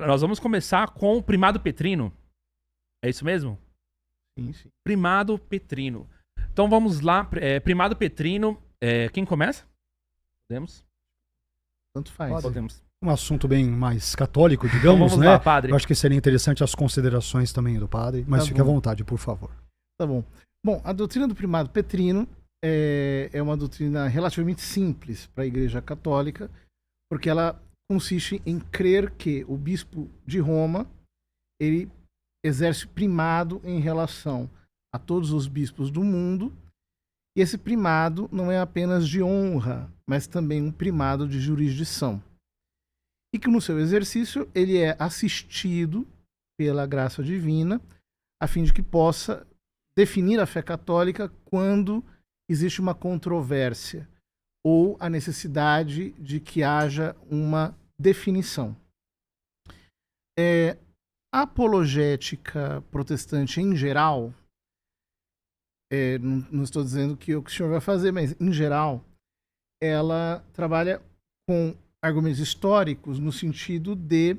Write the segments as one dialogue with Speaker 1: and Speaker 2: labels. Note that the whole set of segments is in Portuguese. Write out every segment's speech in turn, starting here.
Speaker 1: Nós vamos começar com o primado petrino. É isso mesmo?
Speaker 2: Sim, sim.
Speaker 1: Primado petrino. Então vamos lá. Primado petrino. Quem começa? Podemos?
Speaker 2: Tanto faz.
Speaker 1: Podemos.
Speaker 3: Um assunto bem mais católico,
Speaker 1: Então
Speaker 3: digamos,
Speaker 1: vamos
Speaker 3: né?
Speaker 1: lá, padre.
Speaker 3: Eu acho que seria interessante as considerações também do padre, mas
Speaker 2: Tá
Speaker 3: fique à
Speaker 2: bom.
Speaker 3: vontade, por favor.
Speaker 2: Tá bom. Bom, a doutrina do primado petrino é uma doutrina relativamente simples para a Igreja Católica, porque ela consiste em crer que o bispo de Roma ele exerce primado em relação a todos os bispos do mundo, e esse primado não é apenas de honra, mas também um primado de jurisdição. E que no seu exercício ele é assistido pela graça divina, a fim de que possa definir a fé católica quando existe uma controvérsia ou a necessidade de que haja uma definição. A apologética protestante em geral, não estou dizendo que o senhor vai fazer, mas em geral, ela trabalha com argumentos históricos no sentido de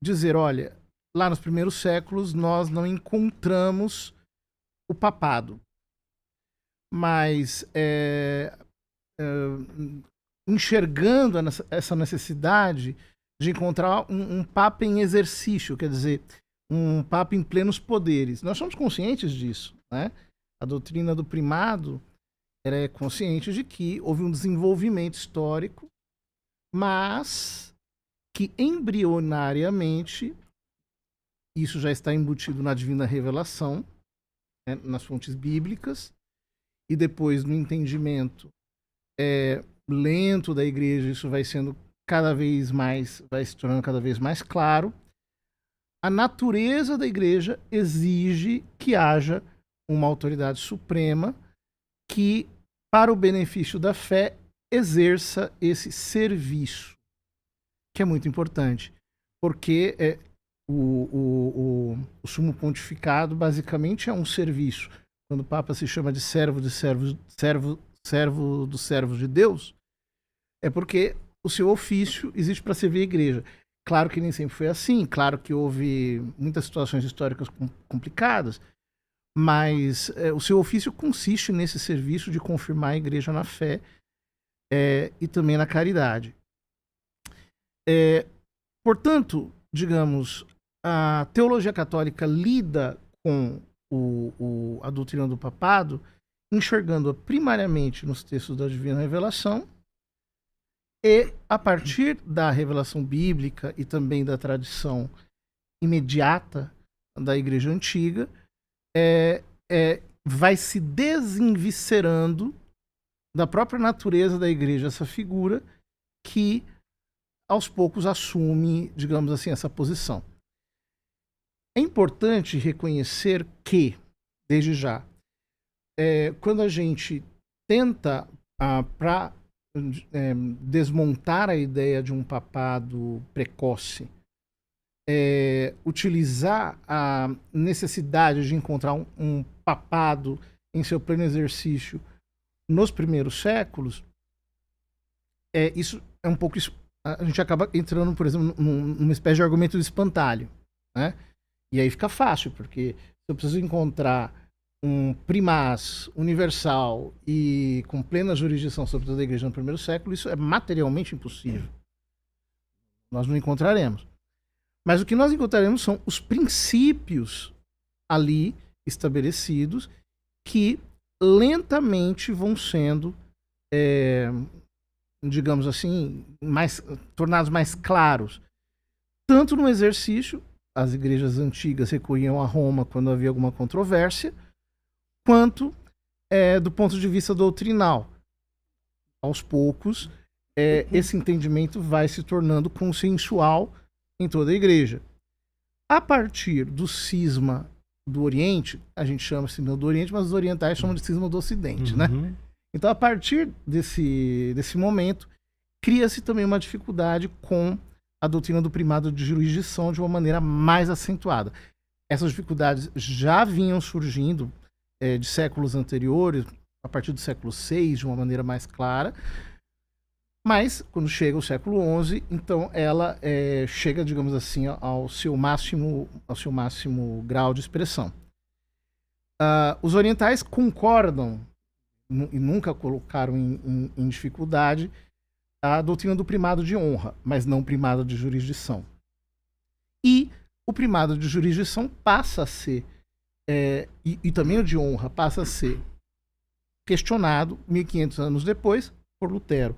Speaker 2: dizer, olha, lá nos primeiros séculos nós não encontramos o papado, mas enxergando essa necessidade de encontrar um papa em exercício, quer dizer, um papa em plenos poderes. Nós somos conscientes disso, né? A doutrina do primado ela é consciente de que houve um desenvolvimento histórico, mas que embrionariamente isso já está embutido na divina revelação, né, nas fontes bíblicas, e depois no entendimento lento da igreja, isso vai sendo cada vez mais, vai se tornando cada vez mais claro. A natureza da igreja exige que haja uma autoridade suprema que, para o benefício da fé, exerça esse serviço, que é muito importante, porque o sumo pontificado basicamente é um serviço. Quando o Papa se chama de servo dos servos de Deus, é porque o seu ofício existe para servir a igreja. Claro que nem sempre foi assim, claro que houve muitas situações históricas complicadas, mas o seu ofício consiste nesse serviço de confirmar a igreja na fé e também na caridade. Portanto, digamos, a teologia católica lida com a doutrina do papado, enxergando-a primariamente nos textos da Divina Revelação e, a partir da revelação bíblica e também da tradição imediata da Igreja Antiga, vai se desenviscerando da própria natureza da Igreja essa figura que aos poucos assume, digamos assim, essa posição. É importante reconhecer que, desde já, quando a gente tenta para desmontar a ideia de um papado precoce, utilizar a necessidade de encontrar um papado em seu pleno exercício nos primeiros séculos, isso é um pouco... A gente acaba entrando, por exemplo, numa espécie de argumento de espantalho, né? E aí fica fácil, porque se eu preciso encontrar um primaz universal e com plena jurisdição sobre toda a igreja no primeiro século, isso é materialmente impossível. Nós não encontraremos. Mas o que nós encontraremos são os princípios ali estabelecidos que lentamente vão sendo, digamos assim, tornados mais claros. Tanto no exercício, as igrejas antigas recorriam a Roma quando havia alguma controvérsia, quanto do ponto de vista doutrinal. Aos poucos, esse entendimento vai se tornando consensual em toda a igreja. A partir do cisma do Oriente, a gente chama de cisma do Oriente, mas os orientais chamam de cisma do Ocidente, né? Então, a partir desse momento, cria-se também uma dificuldade com a doutrina do primado de jurisdição de uma maneira mais acentuada. Essas dificuldades já vinham surgindo de séculos anteriores, a partir do século VI, de uma maneira mais clara, Mas, quando chega o século XI, então ela chega, digamos assim, ao seu máximo grau de expressão. Os orientais concordam e nunca colocaram em dificuldade a doutrina do primado de honra, mas não o primado de jurisdição. E o primado de jurisdição passa a ser, e também o de honra, passa a ser questionado 1500 anos depois por Lutero,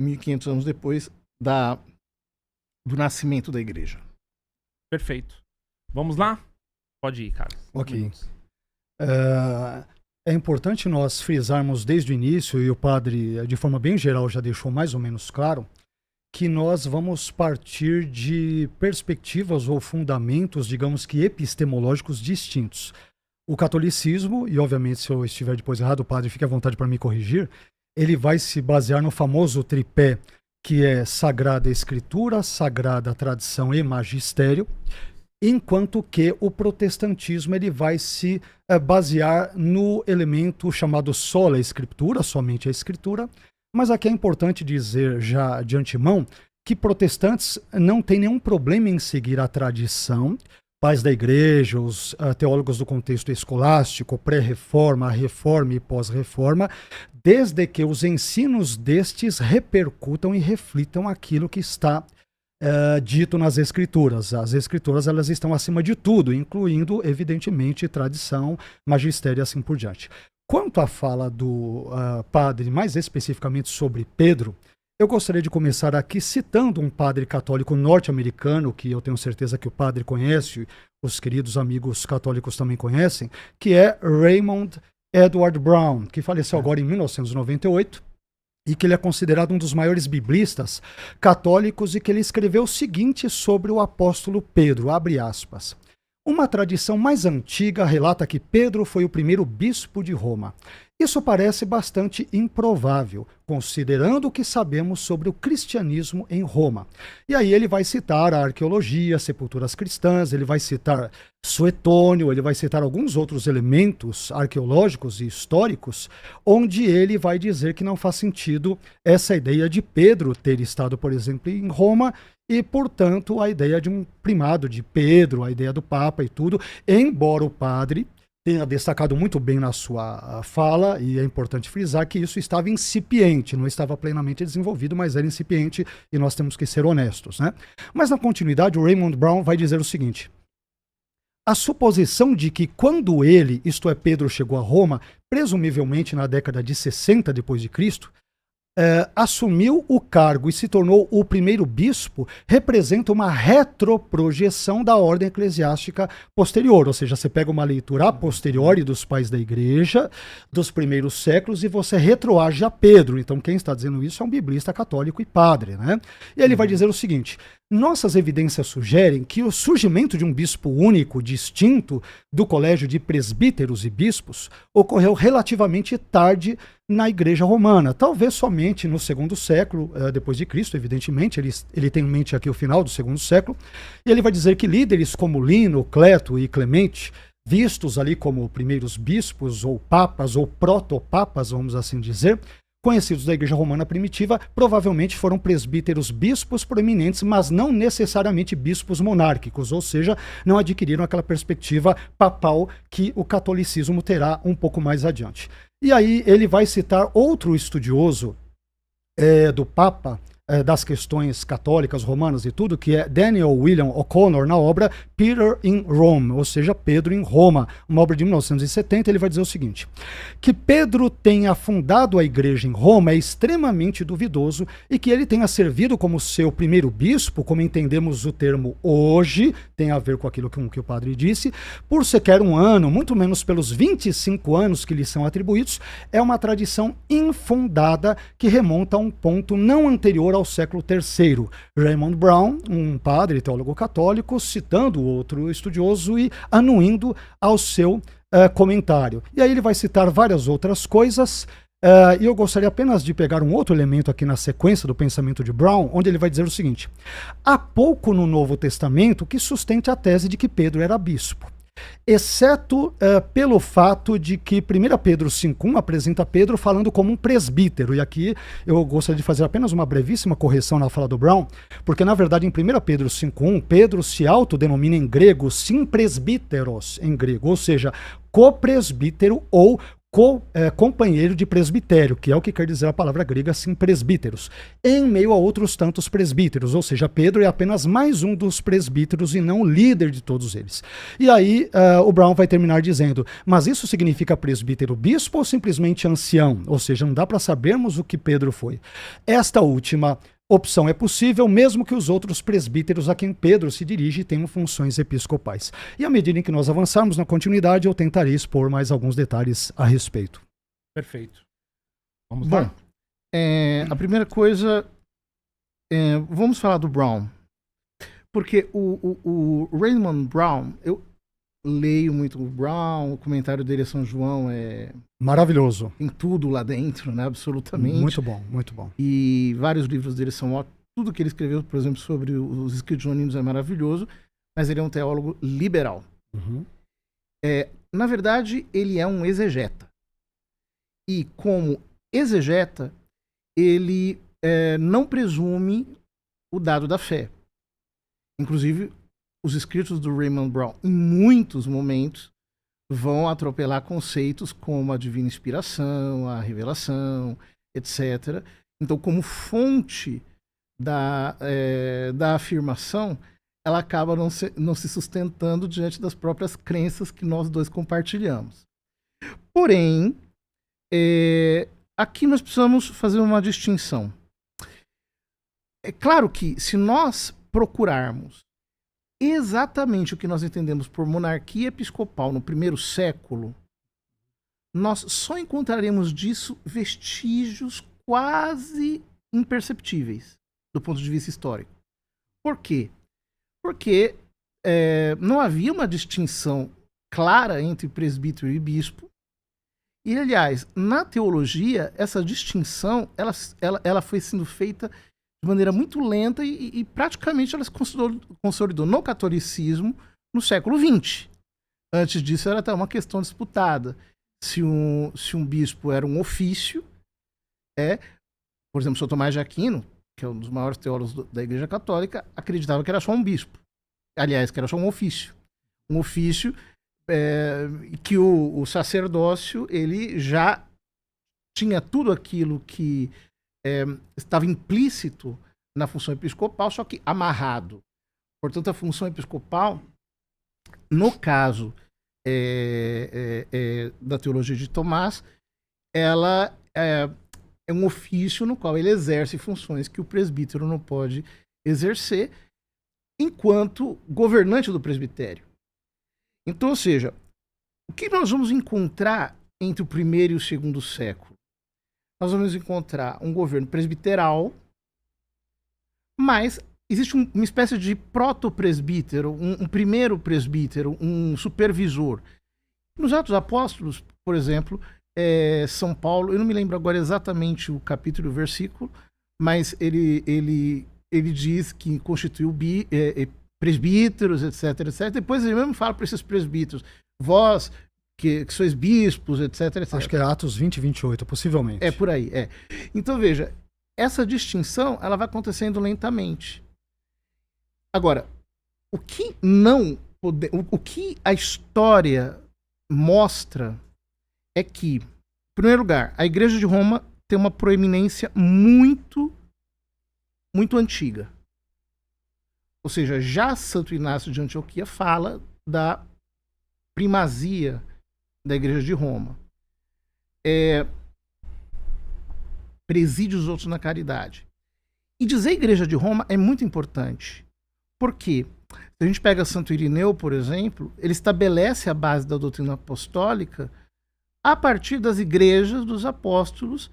Speaker 2: 1500 anos depois do nascimento da igreja.
Speaker 1: Perfeito. Vamos lá? Pode ir, Carlos.
Speaker 3: Ok. É importante nós frisarmos desde o início, e o padre, de forma bem geral, já deixou mais ou menos claro, que nós vamos partir de perspectivas ou fundamentos, digamos que epistemológicos distintos. O catolicismo, e obviamente se eu estiver depois errado, o padre fique à vontade para me corrigir, ele vai se basear no famoso tripé, que é Sagrada Escritura, Sagrada Tradição e Magistério, enquanto que o protestantismo ele vai se basear no elemento chamado sola Escritura, somente a Escritura. Mas aqui é importante dizer já de antemão que protestantes não têm nenhum problema em seguir a tradição. Pais da igreja, os teólogos do contexto escolástico, pré-reforma, reforma e pós-reforma, desde que os ensinos destes repercutam e reflitam aquilo que está dito nas escrituras. As escrituras elas estão acima de tudo, incluindo, evidentemente, tradição, magistério e assim por diante. Quanto à fala do padre, mais especificamente sobre Pedro, eu gostaria de começar aqui citando um padre católico norte-americano, que eu tenho certeza que o padre conhece, os queridos amigos católicos também conhecem, que é Raymond Edward Brown, que faleceu agora em 1998, e que ele é considerado um dos maiores biblistas católicos, e que ele escreveu o seguinte sobre o apóstolo Pedro, abre aspas. Uma tradição mais antiga relata que Pedro foi o primeiro bispo de Roma. Isso parece bastante improvável, considerando o que sabemos sobre o cristianismo em Roma. E aí ele vai citar a arqueologia, sepulturas cristãs, ele vai citar Suetônio, ele vai citar alguns outros elementos arqueológicos e históricos, onde ele vai dizer que não faz sentido essa ideia de Pedro ter estado, por exemplo, em Roma, e, portanto, a ideia de um primado de Pedro, a ideia do Papa e tudo, embora o padre tenha destacado muito bem na sua fala, e é importante frisar que isso estava incipiente, não estava plenamente desenvolvido, mas era incipiente e nós temos que ser honestos, né? Mas na continuidade, o Raymond Brown vai dizer o seguinte: a suposição de que quando ele, isto é Pedro, chegou a Roma, presumivelmente na década de 60 depois de Cristo, assumiu o cargo e se tornou o primeiro bispo, representa uma retroprojeção da ordem eclesiástica posterior. Ou seja, você pega uma leitura a posteriori dos pais da igreja, dos primeiros séculos, e você retroage a Pedro. Então quem está dizendo isso é um biblista católico e padre, né? E ele vai dizer o seguinte: nossas evidências sugerem que o surgimento de um bispo único, distinto do colégio de presbíteros e bispos, ocorreu relativamente tarde na igreja romana, talvez somente no segundo século depois de Cristo, evidentemente, ele tem em mente aqui o final do segundo século, e ele vai dizer que líderes como Lino, Cleto e Clemente, vistos ali como primeiros bispos ou papas ou protopapas, vamos assim dizer, conhecidos da igreja romana primitiva, provavelmente foram presbíteros bispos proeminentes, mas não necessariamente bispos monárquicos, ou seja, não adquiriram aquela perspectiva papal que o catolicismo terá um pouco mais adiante. E aí ele vai citar outro estudioso do Papa, das questões católicas, romanas e tudo, que é Daniel William O'Connor, na obra Peter in Rome, ou seja, Pedro em Roma, uma obra de 1970. Ele vai dizer o seguinte: que Pedro tenha fundado a igreja em Roma é extremamente duvidoso, e que ele tenha servido como seu primeiro bispo, como entendemos o termo hoje, tem a ver com aquilo que o padre disse, por sequer um ano, muito menos pelos 25 anos que lhe são atribuídos, é uma tradição infundada que remonta a um ponto não anterior ao século III. Raymond Brown, um padre teólogo católico, citando outro estudioso e anuindo ao seu comentário. E aí ele vai citar várias outras coisas, e eu gostaria apenas de pegar um outro elemento aqui na sequência do pensamento de Brown, onde ele vai dizer o seguinte: há pouco no Novo Testamento que sustente a tese de que Pedro era bispo. exceto pelo fato de que 1 Pedro 5,1 apresenta Pedro falando como um presbítero. E aqui eu gostaria de fazer apenas uma brevíssima correção na fala do Brown, porque na verdade em 1 Pedro 5,1, Pedro se autodenomina em grego presbíteros, em grego, ou seja, copresbítero ou companheiro de presbitério, que é o que quer dizer a palavra grega presbíteros, em meio a outros tantos presbíteros, ou seja, Pedro é apenas mais um dos presbíteros e não o líder de todos eles. E aí o Brown vai terminar dizendo, mas isso significa presbítero bispo ou simplesmente ancião? Ou seja, não dá para sabermos o que Pedro foi. Esta última opção é possível, mesmo que os outros presbíteros a quem Pedro se dirige tenham funções episcopais. E à medida em que nós avançarmos na continuidade, eu tentarei expor mais alguns detalhes a respeito.
Speaker 1: Perfeito. Vamos
Speaker 2: Bom,
Speaker 1: lá?
Speaker 2: a primeira coisa, vamos falar do Brown. Porque o Raymond Brown, eu leio muito o Brown, o comentário dele a São João
Speaker 3: Maravilhoso.
Speaker 2: tem tudo lá dentro, né? Absolutamente.
Speaker 3: Muito bom, muito bom.
Speaker 2: E vários livros dele são ótimos. Tudo que ele escreveu, por exemplo, sobre os escritos joaninos é maravilhoso, mas ele é um teólogo liberal.
Speaker 3: Uhum.
Speaker 2: Na verdade, ele é um exegeta. E como exegeta, ele não presume o dado da fé. Inclusive, os escritos do Raymond Brown, em muitos momentos, vão atropelar conceitos como a divina inspiração, a revelação, etc. Então, como fonte da afirmação, ela acaba não se sustentando diante das próprias crenças que nós dois compartilhamos. Porém, aqui nós precisamos fazer uma distinção. É claro que, se nós procurarmos exatamente o que nós entendemos por monarquia episcopal no primeiro século, nós só encontraremos disso vestígios quase imperceptíveis do ponto de vista histórico. Por quê? Porque não havia uma distinção clara entre presbítero e bispo. E, aliás, na teologia, essa distinção ela foi sendo feita de maneira muito lenta e praticamente ela se consolidou no catolicismo no século XX. Antes disso era até uma questão disputada. Se um bispo era um ofício, por exemplo, São Tomás de Aquino, que é um dos maiores teólogos da Igreja Católica, acreditava que era só um bispo. Aliás, que era só um ofício. Um ofício que o sacerdócio ele já tinha tudo aquilo que estava implícito na função episcopal, só que amarrado. Portanto, a função episcopal, no caso da teologia de Tomás, ela é um ofício no qual ele exerce funções que o presbítero não pode exercer enquanto governante do presbitério. Então, ou seja, o que nós vamos encontrar entre o primeiro e o segundo século? Nós vamos encontrar um governo presbiteral, mas existe uma espécie de proto-presbítero, um primeiro presbítero, um supervisor. Nos Atos Apóstolos, por exemplo, São Paulo, eu não me lembro agora exatamente o capítulo e o versículo, mas ele diz que constituiu presbíteros, etc, etc. Depois ele mesmo fala para esses presbíteros, vós que sois bispos, etc, etc.
Speaker 3: Acho que é Atos 20 e 28, possivelmente.
Speaker 2: Por aí, Então, veja, essa distinção ela vai acontecendo lentamente. Agora, o que a história mostra é que, em primeiro lugar, a Igreja de Roma tem uma proeminência muito, muito antiga. Ou seja, já Santo Inácio de Antioquia fala da primazia da Igreja de Roma. Preside os outros na caridade. E dizer Igreja de Roma é muito importante. Por quê? Se a gente pega Santo Irineu, por exemplo, ele estabelece a base da doutrina apostólica a partir das igrejas dos apóstolos,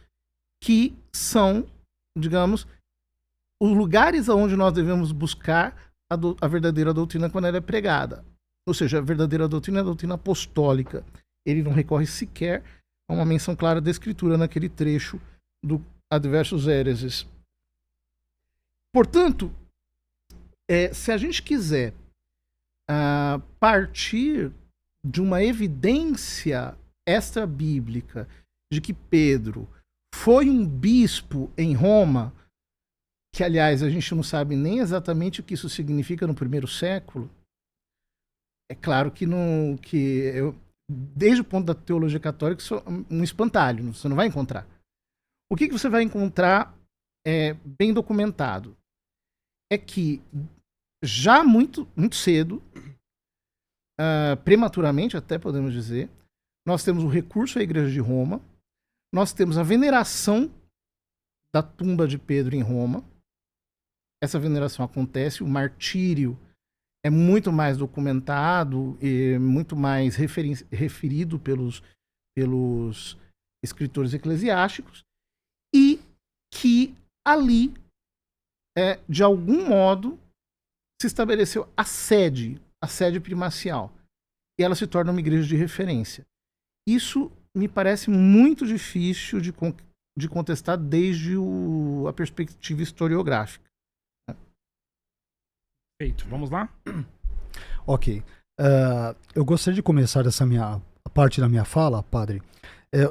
Speaker 2: que são, digamos, os lugares onde nós devemos buscar a verdadeira doutrina quando ela é pregada. Ou seja, a verdadeira doutrina é a doutrina apostólica. Ele não recorre sequer a uma menção clara da Escritura naquele trecho do Adversus Hereses. Portanto, se a gente quiser partir de uma evidência extra-bíblica de que Pedro foi um bispo em Roma, que, aliás, a gente não sabe nem exatamente o que isso significa no primeiro século. É claro que, desde o ponto da teologia católica, isso é um espantalho, você não vai encontrar. O que você vai encontrar bem documentado é que já muito, muito cedo, prematuramente até podemos dizer, nós temos o recurso à Igreja de Roma, nós temos a veneração da tumba de Pedro em Roma. Essa veneração acontece, o martírio é muito mais documentado e muito mais referido pelos escritores eclesiásticos, e que ali, de algum modo, se estabeleceu a sede primacial, e ela se torna uma igreja de referência. Isso me parece muito difícil de contestar desde a perspectiva historiográfica.
Speaker 1: Perfeito, vamos lá?
Speaker 3: Ok. Eu gostaria de começar essa parte da minha fala, padre.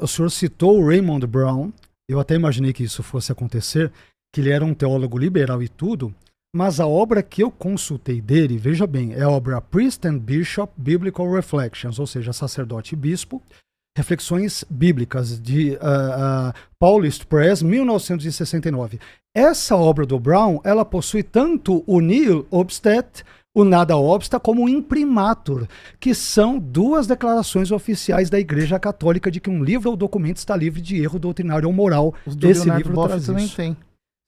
Speaker 3: O senhor citou o Raymond Brown. Eu até imaginei que isso fosse acontecer, que ele era um teólogo liberal e tudo, mas a obra que eu consultei dele, veja bem, é a obra Priest and Bishop Biblical Reflections, ou seja, sacerdote e bispo, reflexões bíblicas, de Paulist Press, 1969. Essa obra do Brown, ela possui tanto o Nihil Obstat, o Nada Obsta, como o Imprimatur, que são duas declarações oficiais da Igreja Católica de que um livro ou documento está livre de erro doutrinário ou moral.
Speaker 2: Esse livro também tem.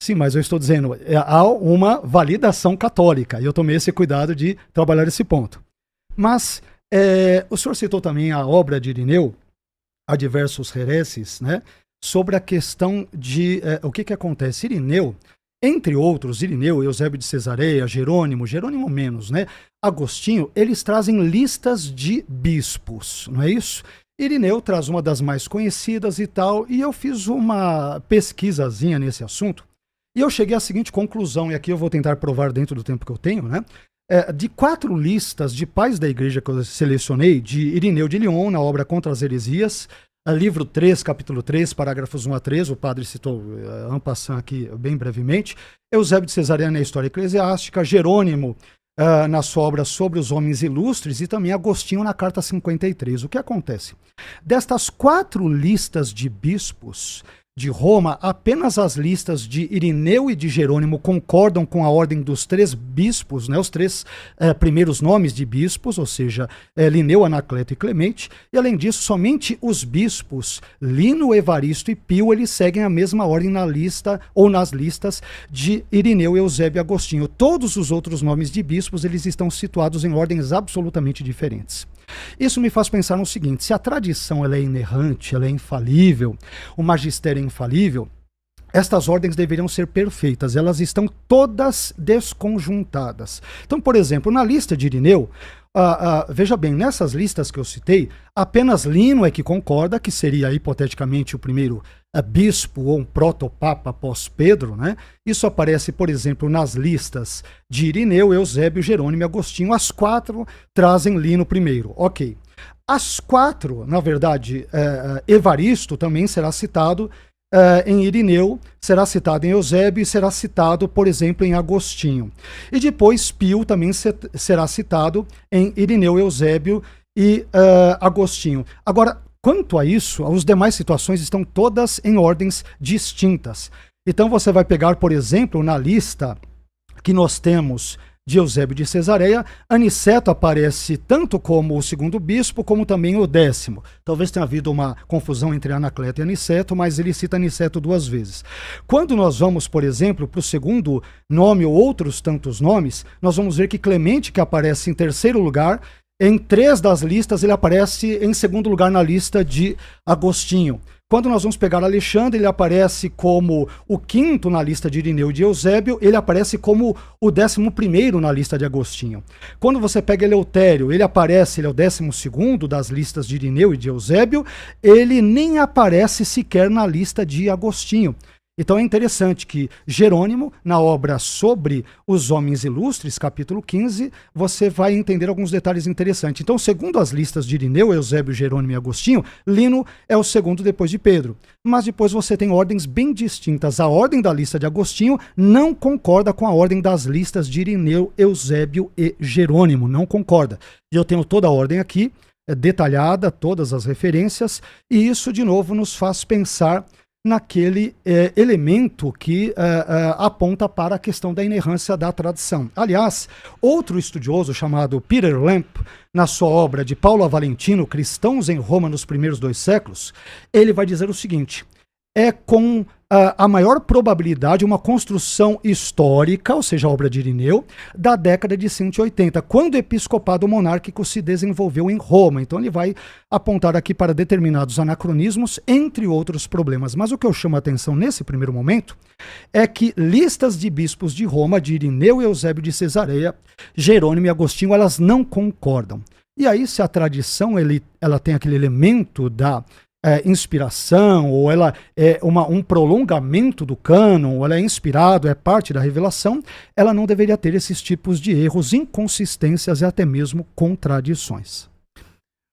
Speaker 3: Sim, mas eu estou dizendo, há uma validação católica, e eu tomei esse cuidado de trabalhar esse ponto. Mas o senhor citou também a obra de Irineu, Há Diversos Hereses, né, sobre a questão de o que acontece. Irineu, entre outros, Irineu, Eusébio de Cesareia, Jerônimo menos, né, Agostinho, eles trazem listas de bispos, não é isso? Irineu traz uma das mais conhecidas e tal, e eu fiz uma pesquisazinha nesse assunto, e eu cheguei à seguinte conclusão, e aqui eu vou tentar provar dentro do tempo que eu tenho, né? De 4 listas de pais da igreja que eu selecionei, de Irineu de Lyon, na obra Contra as Heresias, livro 3, capítulo 3, parágrafos 1 a 3, o padre citou en passant aqui bem brevemente, Eusébio de Cesareia na História Eclesiástica, Jerônimo na sua obra Sobre os Homens Ilustres, e também Agostinho na Carta 53. O que acontece? Destas 4 listas de bispos de Roma, apenas as listas de Irineu e de Jerônimo concordam com a ordem dos 3 bispos, né, os 3 primeiros nomes de bispos, ou seja, Lineu, Anacleto e Clemente, e além disso, somente os bispos Lino, Evaristo e Pio, eles seguem a mesma ordem na lista, ou nas listas de Irineu, Eusébio e Agostinho. Todos os outros nomes de bispos, eles estão situados em ordens absolutamente diferentes. Isso me faz pensar no seguinte: se a tradição ela é inerrante, ela é infalível, o magistério é infalível, estas ordens deveriam ser perfeitas, elas estão todas desconjuntadas. Então, por exemplo, na lista de Irineu, veja bem, nessas listas que eu citei, apenas Lino é que concorda, que seria hipoteticamente o primeiro bispo ou um protopapa após Pedro, né? Isso aparece, por exemplo, nas listas de Irineu, Eusébio, Jerônimo e Agostinho. As 4 trazem Lino primeiro. Ok. As 4, na verdade, Evaristo também será citado em Irineu, será citado em Eusébio e será citado, por exemplo, em Agostinho. E depois Pio também será citado em Irineu, Eusébio e Agostinho. Agora, quanto a isso, as demais situações estão todas em ordens distintas. Então você vai pegar, por exemplo, na lista que nós temos de Eusébio de Cesareia, Aniceto aparece tanto como o 2º bispo, como também o 10º. Talvez tenha havido uma confusão entre Anacleto e Aniceto, mas ele cita Aniceto 2 vezes. Quando nós vamos, por exemplo, para o 2º nome ou outros tantos nomes, nós vamos ver que Clemente, que aparece em 3º lugar, em 3 das listas ele aparece em 2º lugar na lista de Agostinho. Quando nós vamos pegar Alexandre, ele aparece como o 5º na lista de Irineu e de Eusébio, ele aparece como o 11º na lista de Agostinho. Quando você pega Eleutério, ele é o 12º das listas de Irineu e de Eusébio, ele nem aparece sequer na lista de Agostinho. Então é interessante que Jerônimo, na obra sobre os homens ilustres, capítulo 15, você vai entender alguns detalhes interessantes. Então, segundo as listas de Irineu, Eusébio, Jerônimo e Agostinho, Lino é o segundo depois de Pedro. Mas depois você tem ordens bem distintas. A ordem da lista de Agostinho não concorda com a ordem das listas de Irineu, Eusébio e Jerônimo. Não concorda. E eu tenho toda a ordem aqui, detalhada, todas as referências, e isso, de novo, nos faz pensar naquele elemento que aponta para a questão da inerrância da tradição. Aliás, outro estudioso chamado Peter Lamp, na sua obra de Paulo a Valentino, Cristãos em Roma nos primeiros 2 séculos, ele vai dizer o seguinte: é com a maior probabilidade uma construção histórica, ou seja, a obra de Irineu, da década de 180, quando o episcopado monárquico se desenvolveu em Roma. Então ele vai apontar aqui para determinados anacronismos, entre outros problemas. Mas o que eu chamo a atenção nesse primeiro momento é que listas de bispos de Roma, de Irineu e Eusébio de Cesareia, Jerônimo e Agostinho, elas não concordam. E aí, se a tradição ela tem aquele elemento da inspiração, ou ela é um prolongamento do cânon, ou ela é inspirado, é parte da revelação, ela não deveria ter esses tipos de erros, inconsistências e até mesmo contradições.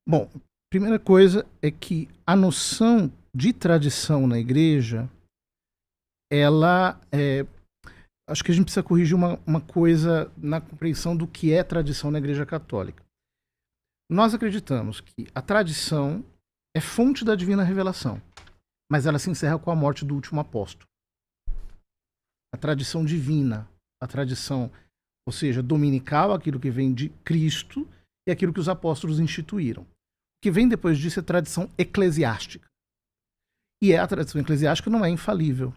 Speaker 2: Bom, primeira coisa é que a noção de tradição na igreja, ela acho que a gente precisa corrigir uma coisa na compreensão do que é tradição na igreja católica. Nós acreditamos que a tradição é fonte da divina revelação, mas ela se encerra com a morte do último apóstolo. A tradição divina, a tradição, ou seja, dominical, aquilo que vem de Cristo, e aquilo que os apóstolos instituíram. O que vem depois disso é tradição eclesiástica. E a tradição eclesiástica não é infalível.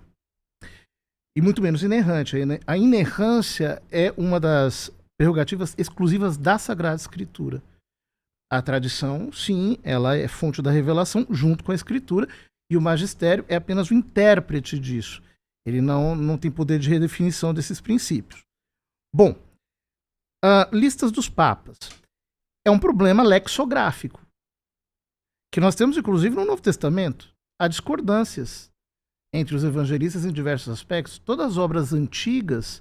Speaker 2: E muito menos inerrante. A inerrância é uma das prerrogativas exclusivas da Sagrada Escritura. A tradição, sim, ela é fonte da revelação junto com a Escritura, e o magistério é apenas o intérprete disso. Ele não tem poder de redefinição desses princípios. Bom, listas dos papas. É um problema lexográfico, que nós temos, inclusive, no Novo Testamento. Há discordâncias entre os evangelistas em diversos aspectos. Todas as obras antigas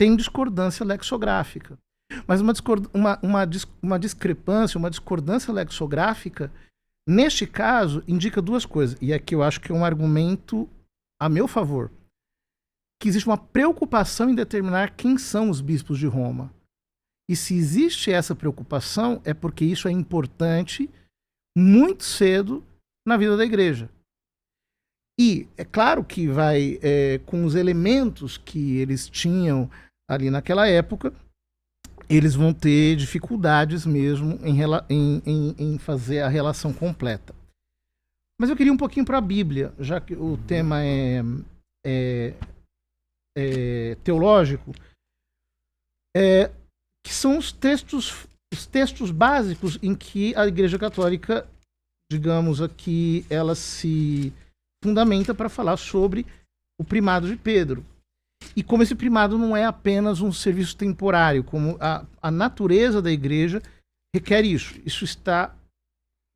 Speaker 2: têm discordância lexográfica. Mas uma discrepância, uma discordância lexográfica, neste caso, indica duas coisas. E aqui eu acho que é um argumento a meu favor. Que existe uma preocupação em determinar quem são os bispos de Roma. E se existe essa preocupação, é porque isso é importante muito cedo na vida da igreja. E é claro que vai com os elementos que eles tinham ali naquela época, eles vão ter dificuldades mesmo em fazer a relação completa. Mas eu queria um pouquinho para a Bíblia, já que o tema é teológico, que são os textos básicos em que a Igreja Católica, digamos aqui, ela se fundamenta para falar sobre o primado de Pedro. E como esse primado não é apenas um serviço temporário, como a natureza da igreja requer isso. Isso está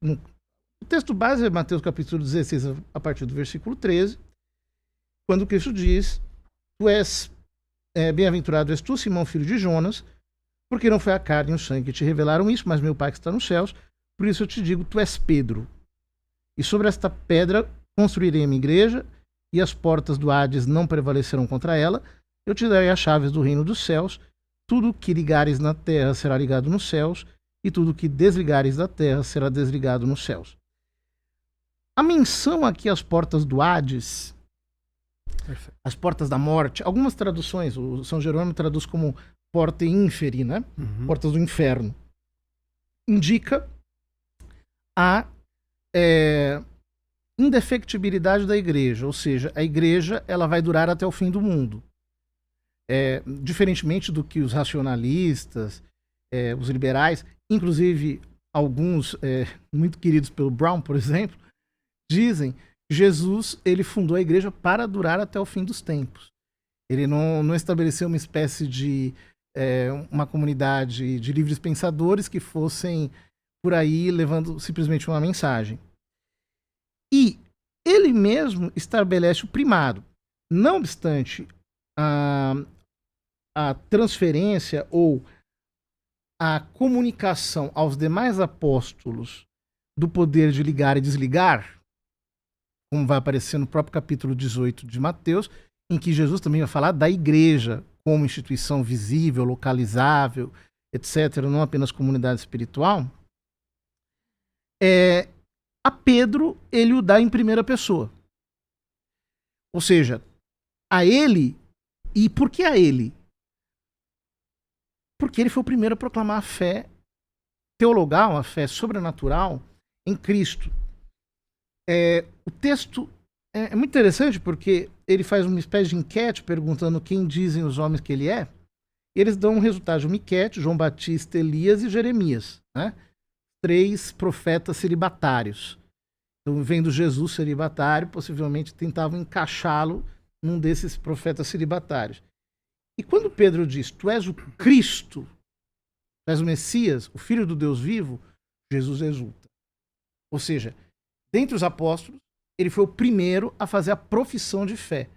Speaker 2: no texto base é Mateus capítulo 16, a partir do versículo 13, quando Cristo diz: tu és bem-aventurado és tu, Simão, filho de Jonas, porque não foi a carne e o sangue que te revelaram isso, mas meu Pai que está nos céus. Por isso eu te digo, tu és Pedro. E sobre esta pedra construirei a minha igreja, e as portas do Hades não prevalecerão contra ela. Eu te darei as chaves do reino dos céus. Tudo que ligares na terra será ligado nos céus, e tudo que desligares da terra será desligado nos céus. A menção aqui às portas do Hades, as portas da morte, algumas traduções, o São Jerônimo traduz como porta inferi, né? Portas do inferno, indica a indefectibilidade da igreja, ou seja, a igreja ela vai durar até o fim do mundo. Diferentemente do que os racionalistas, os liberais, inclusive alguns muito queridos pelo Brown, por exemplo, dizem que Jesus ele fundou a igreja para durar até o fim dos tempos. Ele não estabeleceu uma espécie de uma comunidade de livres pensadores que fossem por aí levando simplesmente uma mensagem. E ele mesmo estabelece o primado. Não obstante, a transferência ou a comunicação aos demais apóstolos do poder de ligar e desligar, como vai aparecer no próprio capítulo 18 de Mateus, em que Jesus também vai falar da igreja como instituição visível, localizável, etc., não apenas comunidade espiritual, a Pedro ele o dá em primeira pessoa. Ou seja, a ele. E por que a ele? Porque ele foi o primeiro a proclamar a fé teologal, a fé sobrenatural em Cristo. O texto é muito interessante porque ele faz uma espécie de enquete perguntando quem dizem os homens que ele é. E eles dão um resultado de uma enquete: João Batista, Elias e Jeremias, né? 3 profetas celibatários. Então, vendo Jesus celibatário, possivelmente tentavam encaixá-lo num desses profetas celibatários. E quando Pedro diz, tu és o Cristo, tu és o Messias, o Filho do Deus vivo, Jesus exulta. Ou seja, dentre os apóstolos, ele foi o primeiro a fazer a profissão de fé.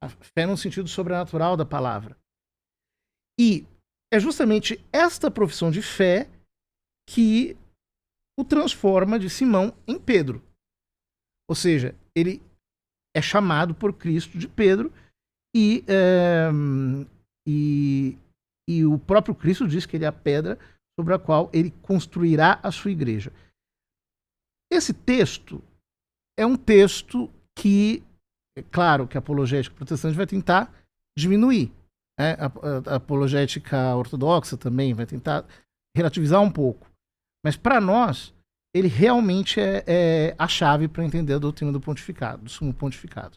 Speaker 2: A fé no sentido sobrenatural da palavra. E é justamente esta profissão de fé que o transforma de Simão em Pedro. Ou seja, ele é chamado por Cristo de Pedro e o próprio Cristo diz que ele é a pedra sobre a qual ele construirá a sua igreja. Esse texto é um texto que, é claro que a apologética protestante vai tentar diminuir. Né? A apologética ortodoxa também vai tentar relativizar um pouco. Mas para nós, ele realmente é a chave para entender a doutrina do pontificado, do sumo pontificado.